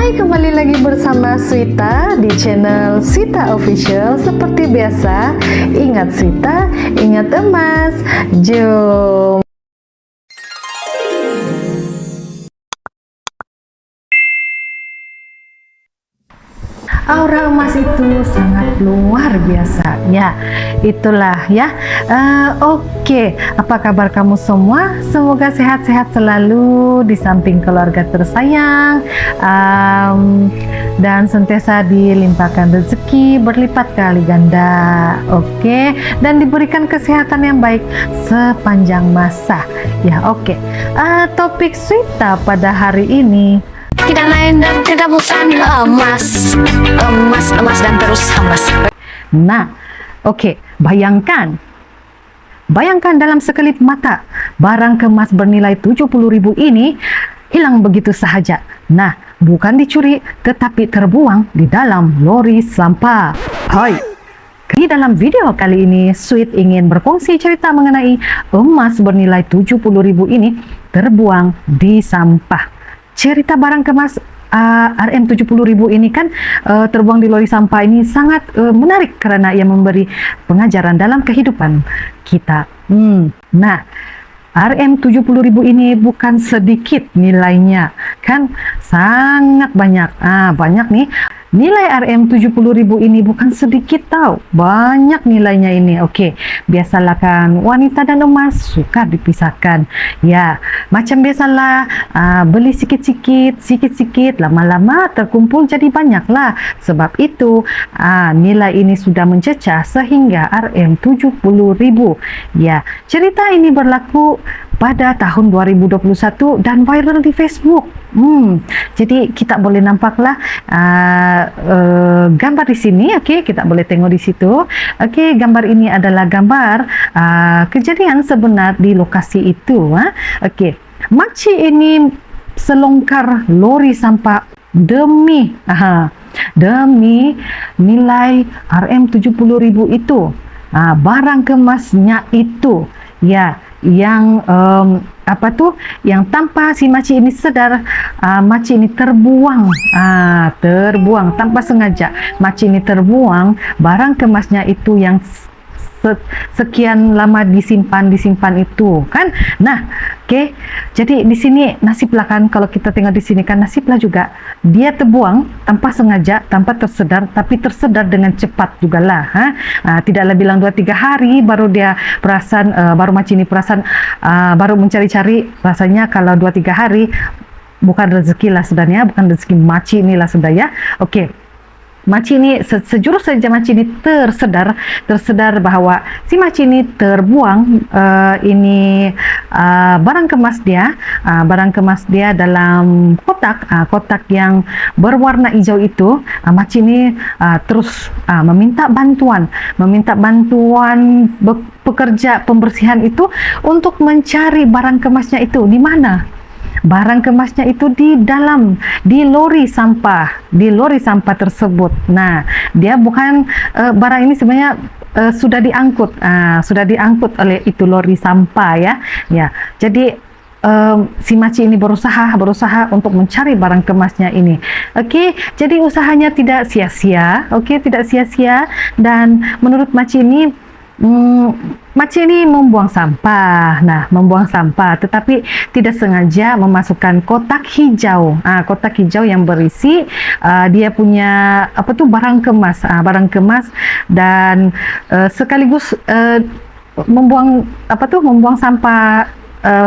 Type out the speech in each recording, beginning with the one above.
Kembali lagi bersama Swita di channel Swita Official. Seperti biasa, ingat Swita, ingat emas. Jom. Aura emas itu sangat luar biasa ya, itulah ya. Oke, apa kabar kamu semua? Semoga sehat-sehat selalu di samping keluarga tersayang, dan sentiasa dilimpahkan rezeki berlipat kali ganda. Oke, dan diberikan kesehatan yang baik sepanjang masa ya. Oke, topik Swita pada hari ini tidak lain dan tidak bukan emas, dan terus emas. Nah, oke, bayangkan dalam sekelip mata barang kemas bernilai 70.000 ini hilang begitu sahaja. Nah, bukan dicuri tetapi terbuang di dalam lori sampah. Hai. Di dalam video kali ini, Sweet ingin berkongsi cerita mengenai emas bernilai 70.000 ini terbuang di sampah. Cerita barang kemas Rm70.000 ini kan terbuang di lori sampah ini sangat menarik karena ia memberi pengajaran dalam kehidupan kita. Nah, Rm70.000 ini bukan sedikit nilainya, kan sangat banyak. Banyak nih. Nilai Rm70.000 ini bukan sedikit tahu, banyak nilainya ini. Oke, biasalah kan wanita dan emas suka dipisahkan. Ya, macam biasalah beli sikit-sikit, lama-lama terkumpul jadi banyak lah. Sebab itu nilai ini sudah mencecah sehingga Rm70.000. Ya, cerita ini berlaku pada tahun 2021 dan viral di Facebook. Jadi kita boleh nampaklah gambar di sini. Oke, kita boleh tengok di situ. Oke, gambar ini adalah gambar kejadian sebenar di lokasi itu. Oke, makcik ini selongkar lori sampah demi nilai Rm70.000 itu. Barang kemasnya itu ya, yang yang tanpa si makcik ini sadar, makcik ini terbuang tanpa sengaja. Makcik ini terbuang barang kemasnya itu yang sekian lama disimpan itu kan. Nah, oke, jadi di sini nasiblah kan, kalau kita tengok di sini kan nasiblah juga dia terbuang tanpa sengaja, tanpa tersedar, tapi tersedar dengan cepat juga lah. Tidaklah bilang 2-3 hari baru dia perasan, baru macam ini perasan, baru mencari-cari. Rasanya kalau 2-3 hari bukan rezeki lah sebenarnya, bukan rezeki makcik inilah sudah ya. Oke, makcik ini sejurus saja makcik ini tersedar bahwa si makcik ini terbuang barang kemas dia dalam kotak yang berwarna hijau itu. Makcik ini terus meminta bantuan pekerja pembersihan itu untuk mencari barang kemasnya itu di mana. Barang kemasnya itu di lori sampah tersebut. Nah, dia bukan barang ini sebenarnya sudah diangkut oleh itu lori sampah ya. Jadi si makcik ini berusaha untuk mencari barang kemasnya ini. Oke, jadi usahanya tidak sia-sia. Tidak sia-sia. Dan menurut makcik ini, makcik ini membuang sampah. Tetapi tidak sengaja memasukkan kotak hijau yang berisi dia punya barang kemas, dan sekaligus membuang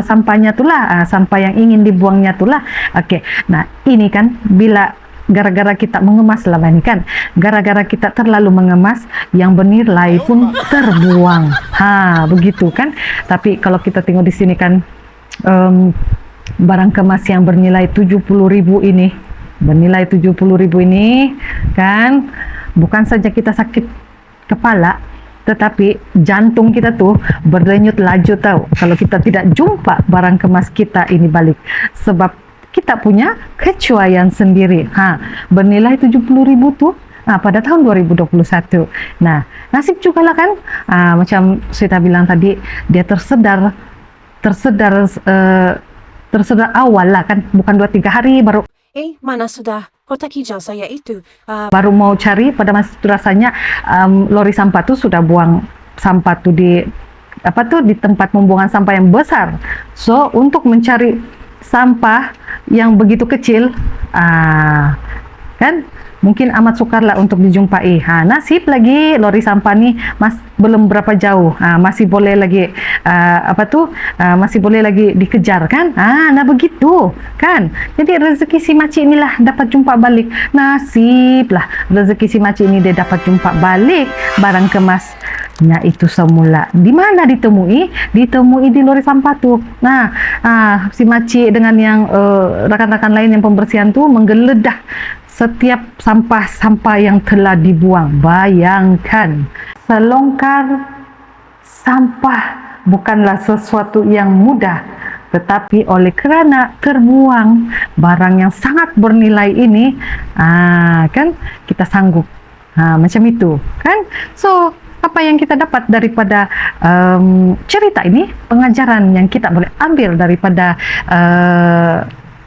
sampahnya itulah, sampah yang ingin dibuangnya itulah. Oke, nah ini kan gara-gara kita mengemas selama ini kan, gara-gara kita terlalu mengemas, yang bernilai pun terbuang. Begitu kan. Tapi kalau kita tengok di sini kan, barang kemas yang bernilai 70.000 ini kan, bukan saja kita sakit kepala, tetapi jantung kita tuh berdenyut laju tahu kalau kita tidak jumpa barang kemas kita ini balik. Sebab kita punya kecuaian sendiri. Bernilai 70.000 tuh pada tahun 2021. Nah, nasib juga lah kan, macam saya bilang tadi, dia tersedar awal lah kan, bukan 2-3 hari baru Mana sudah kotak hijau saya itu? Baru mau cari, pada masa itu rasanya lori sampah tuh sudah buang sampah tuh di di tempat pembuangan sampah yang besar. So untuk mencari sampah yang begitu kecil, kan mungkin amat sukar lah untuk dijumpai. Nasib lagi lori sampah nih belum berapa jauh, masih boleh lagi masih boleh lagi dikejar kan. Nah begitu kan. Jadi rezeki si Maci inilah dapat jumpa balik. Nasib lah rezeki si Maci ini dia dapat jumpa balik barang kemasnya itu semula. Di mana ditemui? Ditemui di lori sampah tuh. Nah, si Maci dengan yang rekan-rekan lain yang pembersihan tuh menggeledah setiap sampah-sampah yang telah dibuang. Bayangkan, selongkar sampah bukanlah sesuatu yang mudah, tetapi oleh kerana terbuang barang yang sangat bernilai ini, kan kita sanggup. Macam itu, kan? So, apa yang kita dapat daripada cerita ini, pengajaran yang kita boleh ambil daripada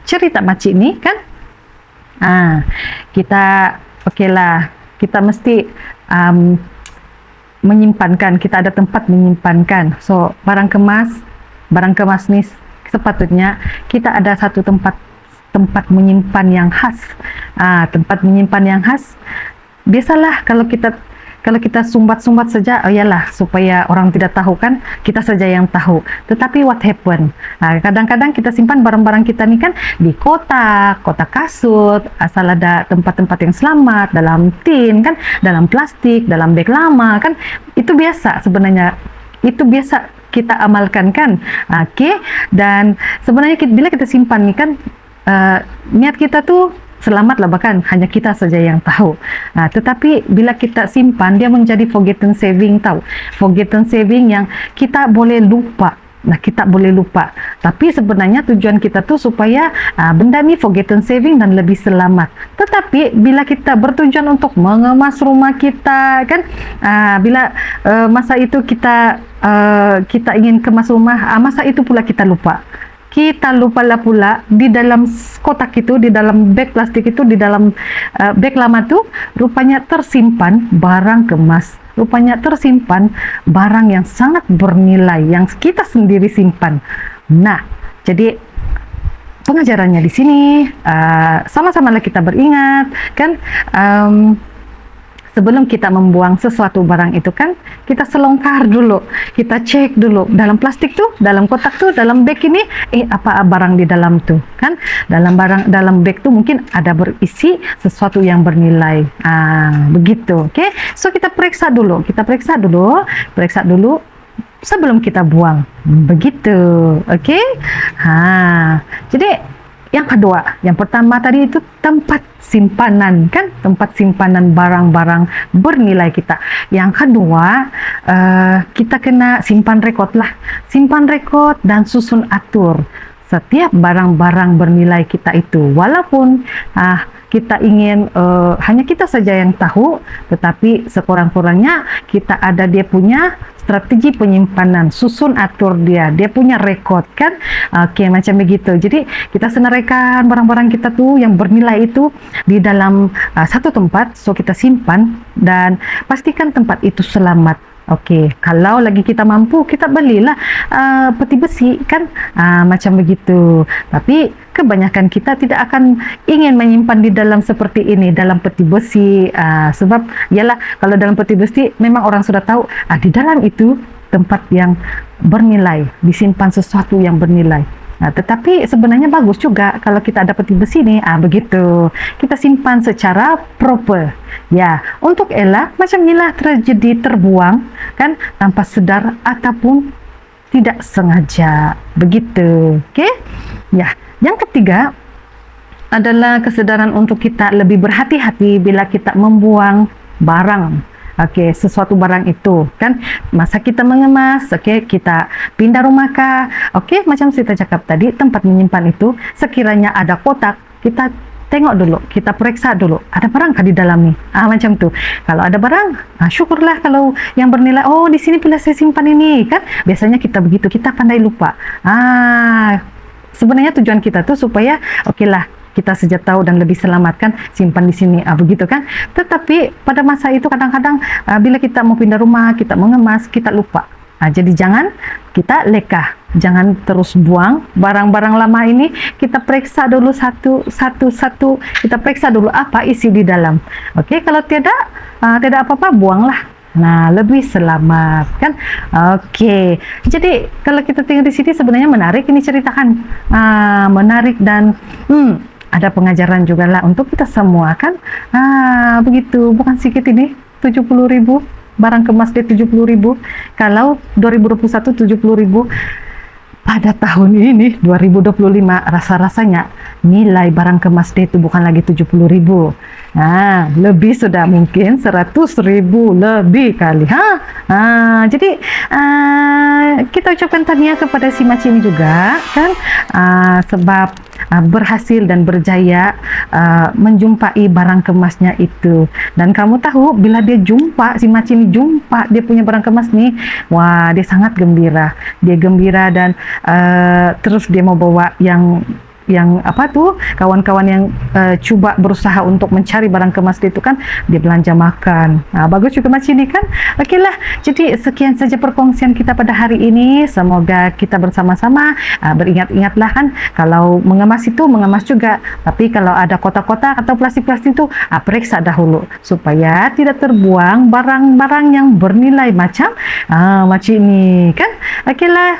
cerita Maci ini, kan? Kita kita mesti menyimpankan, kita ada tempat menyimpankan. So barang kemas ni sepatutnya kita ada satu tempat menyimpan yang khas. Tempat menyimpan yang khas, biasalah kalau kita sumbat-sumbat saja, iyalah supaya orang tidak tahu kan, kita saja yang tahu. Tetapi what happen? Kadang-kadang kita simpan barang-barang kita ni kan di kotak kasut, asal ada tempat-tempat yang selamat, dalam tin kan, dalam plastik, dalam beg lama kan. Itu biasa sebenarnya. Itu biasa kita amalkan kan. Dan sebenarnya bila kita simpan ni kan, niat kita tuh selamat lah, bahkan hanya kita saja yang tahu. Tetapi bila kita simpan, dia menjadi forgotten saving, tahu. Forgotten saving yang kita boleh lupa. Kita boleh lupa. Tapi sebenarnya tujuan kita tuh supaya benda ni forgotten saving dan lebih selamat. Tetapi bila kita bertujuan untuk mengemas rumah kita, kan, bila masa itu kita ingin kemas rumah, masa itu pula kita lupa. Kita lupalah pula di dalam kotak itu, di dalam beg plastik itu, di dalam beg lama tuh rupanya tersimpan barang kemas. Rupanya tersimpan barang yang sangat bernilai yang kita sendiri simpan. Nah, jadi pengajarannya di sini sama-samalah kita beringat kan, sebelum kita membuang sesuatu barang itu kan, kita selongkar dulu, kita cek dulu dalam plastik tuh, dalam kotak tuh, dalam beg ini, apa barang di dalam tuh kan. Dalam beg tuh mungkin ada berisi sesuatu yang bernilai. Begitu, oke? So kita periksa dulu sebelum kita buang. Begitu, oke? Jadi yang kedua, yang pertama tadi itu tempat simpanan kan, tempat simpanan barang-barang bernilai kita. Yang kedua, kita kena simpan rekod lah, simpan rekod dan susun atur setiap barang-barang bernilai kita itu. Walaupun kita ingin hanya kita saja yang tahu, tetapi sekurang-kurangnya kita ada dia punya strategi penyimpanan, susun atur dia punya rekod kan. Oke, macam begitu. Jadi kita senaraikan barang-barang kita tuh yang bernilai itu di dalam satu tempat, so kita simpan dan pastikan tempat itu selamat. Oke, kalau lagi kita mampu, kita belilah peti besi kan, macam begitu. Tapi kebanyakan kita tidak akan ingin menyimpan di dalam seperti ini, dalam peti besi, sebab yalah kalau dalam peti besi memang orang sudah tahu di dalam itu tempat yang bernilai, disimpan sesuatu yang bernilai. Tetapi sebenarnya bagus juga kalau kita ada peti besi nih, begitu kita simpan secara proper ya, untuk elak macam inilah terjadi terbuang kan, tanpa sedar ataupun tidak sengaja, begitu. Oke ya. Yang ketiga adalah kesadaran untuk kita lebih berhati-hati bila kita membuang barang. Oke, sesuatu barang itu kan, masa kita mengemas, kita pindah rumah kah, macam kita cakap tadi, tempat menyimpan itu sekiranya ada kotak, kita tengok dulu, kita periksa dulu, ada barang kah di dalam nih, macam tuh. Kalau ada barang, syukurlah. Kalau yang bernilai, di sini pula saya simpan ini kan, biasanya kita begitu, kita pandai lupa. Sebenarnya tujuan kita tuh supaya kita saja tahu dan lebih selamat kan, simpan di sini, begitu kan. Tetapi pada masa itu kadang-kadang bila kita mau pindah rumah, kita mengemas, kita lupa. Jadi jangan kita leka, jangan terus buang barang-barang lama ini. Kita periksa dulu satu-satu, kita periksa dulu apa isi di dalam. Oke, kalau tidak apa-apa, buanglah. Nah, lebih selamat kan. Oke, jadi kalau kita tinggal di sini sebenarnya menarik ini ceritakan, menarik dan ada pengajaran juga lah untuk kita semua kan. Begitu, bukan sedikit ini 70.000 barang kemas dia 70.000. Kalau 2021 70.000, pada tahun ini 2025 rasa-rasanya nilai barang kemas dia itu bukan lagi 70.000. Lebih sudah mungkin 100.000 lebih kali. Jadi kita ucapkan tahniah kepada si Maci ini juga kan, sebab berhasil dan berjaya menjumpai barang kemasnya itu. Dan kamu tahu bila dia jumpa, si Maci ini jumpa dia punya barang kemas nih, wah dia sangat gembira. Dia gembira dan terus dia mau bawa yang apa tuh, kawan-kawan yang coba berusaha untuk mencari barang kemas itu kan, dia belanja makan. Bagus juga Maci ini kan. Oke lah, jadi sekian saja perkongsian kita pada hari ini. Semoga kita bersama-sama beringat-ingatlah kan, kalau mengemas itu mengemas juga, tapi kalau ada kotak-kotak atau plastik-plastik itu periksa dahulu supaya tidak terbuang barang-barang yang bernilai macam Maci ini kan. Oke lah,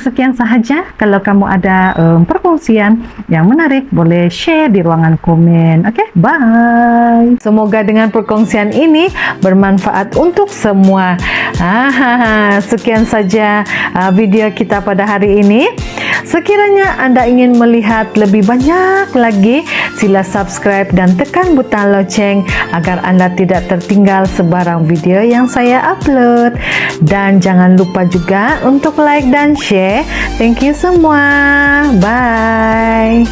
sekian sahaja. Kalau kamu ada perkongsian yang menarik, boleh share di ruangan komen. Oke, bye. Semoga dengan perkongsian ini bermanfaat untuk semua. Sekian saja video kita pada hari ini. Sekiranya Anda ingin melihat lebih banyak lagi, sila subscribe dan tekan butang loceng agar Anda tidak tertinggal sebarang video yang saya upload. Dan jangan lupa juga untuk like dan share. Thank you semua. Bye.